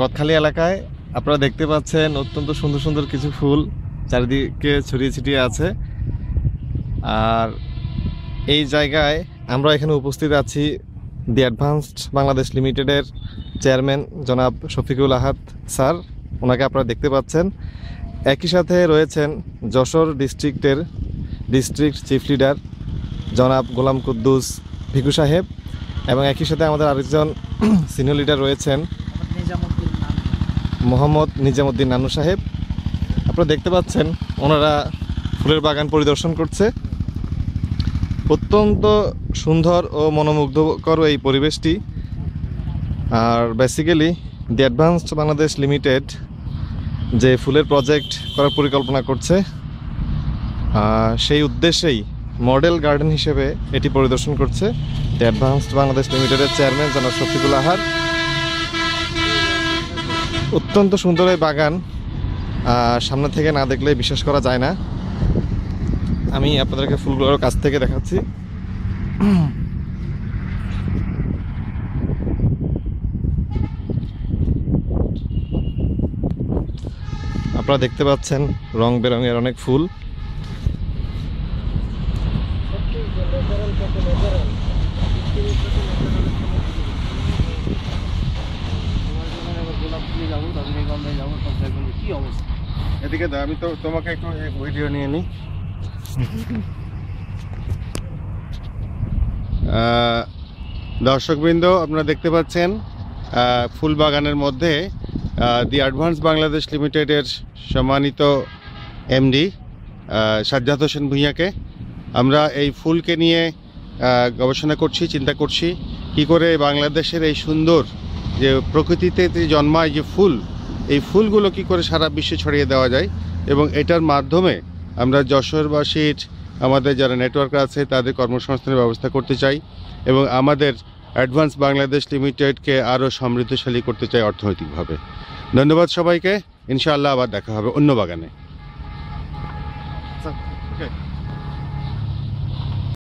গদখালি এলাকায় আপনারা দেখতে পাচ্ছেন অত্যন্ত সুন্দর সুন্দর কিছু ফুল চারিদিকে ছড়িয়ে ছিটিয়ে আছে। আর এই জায়গায় আমরা এখানে উপস্থিত আছি দি অ্যাডভান্সড বাংলাদেশ লিমিটেডের চেয়ারম্যান জনাব শফিকুল আহাদ স্যার, ওনাকে আপনারা দেখতে পাচ্ছেন। একই সাথে রয়েছেন যশোর ডিস্ট্রিক্টের ডিস্ট্রিক্ট চিফ লিডার জনাব গোলাম কুদ্দুস ভিকু সাহেব, এবং একই সাথে আমাদের আরেকজন সিনিয়র লিডার রয়েছেন মোহাম্মদ নিজামুদ্দিন নানু সাহেব। আপনারা দেখতে পাচ্ছেন ওনারা ফুলের বাগান পরিদর্শন করছে। অত্যন্ত সুন্দর ও মনোমুগ্ধকর এই পরিবেশটি। আর বেসিক্যালি দি অ্যাডভান্সড বাংলাদেশ লিমিটেড যে ফুলের প্রজেক্ট করার পরিকল্পনা করছে, সেই উদ্দেশ্যেই মডেল গার্ডেন হিসেবে এটি পরিদর্শন করছে দি অ্যাডভান্সড বাংলাদেশ লিমিটেডের চেয়ারম্যান জনাব শফিকুল আহাদ। অত্যন্ত সুন্দর এই বাগান, সামনে থেকে না দেখলে বিশ্বাস করা যায় না। আমি আপনাদেরকে ফুলগুলোর কাছ থেকে দেখাচ্ছি। আপনারা দেখতে পাচ্ছেন রং বেরঙের অনেক ফুল। এদিকে আমি তো তোমাকে একটু ভিডিও নিয়ে নিই। দর্শকবৃন্দ, আপনারা দেখতে পাচ্ছেন ফুল বাগানের মধ্যে দি অ্যাডভান্স বাংলাদেশ লিমিটেডের সম্মানিত এমডি সাজ্জাদ হোসেন ভূঁইয়াকে। আমরা এই ফুলকে নিয়ে গবেষণা করছি, চিন্তা করছি কি করে বাংলাদেশের এই সুন্দর যে প্রকৃতিতে জন্মায় যে ফুল, এই ফুলগুলো কি করে সারা বিশ্বে ছড়িয়ে দেওয়া যায়, এবং এটার মাধ্যমে আমরা যশোরবাসীর আমাদের যারা নেটওয়ার্ক আছে তাদের কর্মসংস্থানের ব্যবস্থা করতে চাই, এবং আমাদের অ্যাডভান্স বাংলাদেশ লিমিটেডকে আরও সমৃদ্ধশালী করতে চাই অর্থনৈতিকভাবে। ধন্যবাদ সবাইকে। ইনশাআল্লাহ আবার দেখা হবে অন্য বাগানে।